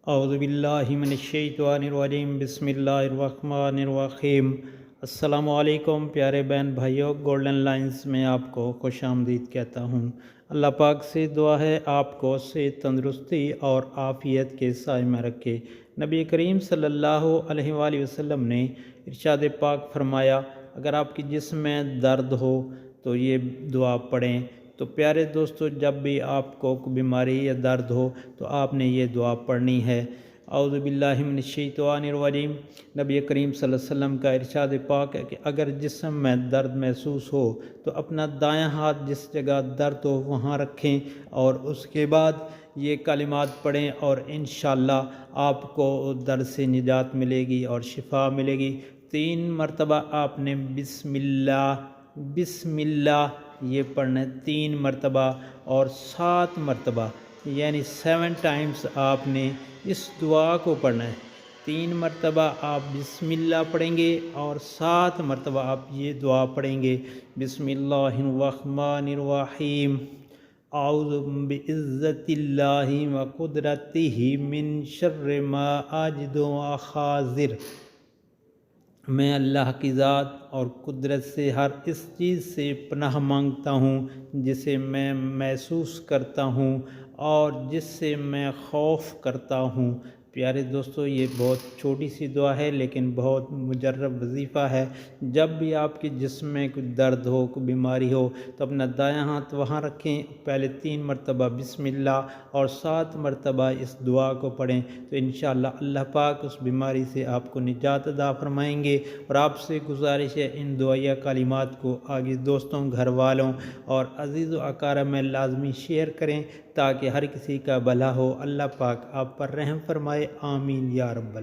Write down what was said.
اعوذ باللہ من الشیطان الرجیم بسم اللہ الرحمن الرحیم۔ السلام علیکم پیارے بہن بھائیوں، گولڈن لائنز میں آپ کو خوش آمدید کہتا ہوں۔ اللہ پاک سے دعا ہے آپ کو صحت، تندرستی اور عافیت کے سائے میں رکھے۔ نبی کریم صلی اللہ علیہ وآلہ وسلم نے ارشاد پاک فرمایا، اگر آپ کی جسم میں درد ہو تو یہ دعا پڑھیں۔ تو پیارے دوستو، جب بھی آپ کو بیماری یا درد ہو تو آپ نے یہ دعا پڑھنی ہے۔ اعوذ باللہ من الشیطان الرجیم۔ نبی کریم صلی اللہ علیہ وسلم کا ارشاد پاک ہے کہ اگر جسم میں درد محسوس ہو تو اپنا دایاں ہاتھ جس جگہ درد ہو وہاں رکھیں اور اس کے بعد یہ کلمات پڑھیں اور انشاءاللہ آپ کو درد سے نجات ملے گی اور شفا ملے گی۔ 3 مرتبہ آپ نے بسم اللہ یہ پڑھنا ہے 3 مرتبہ، اور 7 مرتبہ یعنی 7 ٹائمز آپ نے اس دعا کو پڑھنا ہے۔ 3 مرتبہ آپ بسم اللہ پڑھیں گے اور 7 مرتبہ آپ یہ دعا پڑھیں گے، بسم اللہ الرحمن الرحیم، اعوذ بعزت اللہ و قدرتہ من شر ما اجد و احاذر۔ میں اللہ کی ذات اور قدرت سے ہر اس چیز سے پناہ مانگتا ہوں جسے میں محسوس کرتا ہوں اور جس سے میں خوف کرتا ہوں۔ پیارے دوستو، یہ بہت چھوٹی سی دعا ہے لیکن بہت مجرب وظیفہ ہے۔ جب بھی آپ کے جسم میں کوئی درد ہو، کوئی بیماری ہو تو اپنا دایاں ہاتھ وہاں رکھیں، پہلے 3 مرتبہ بسم اللہ اور 7 مرتبہ اس دعا کو پڑھیں تو انشاءاللہ اللہ پاک اس بیماری سے آپ کو نجات عطا فرمائیں گے۔ اور آپ سے گزارش ہے ان دعائیہ کلمات کو آگے دوستوں، گھر والوں اور عزیز و اقارب میں لازمی شیئر کریں تاکہ ہر کسی کا بھلا ہو۔ اللہ پاک آپ پر رحم فرمائے، آمین یا رب۔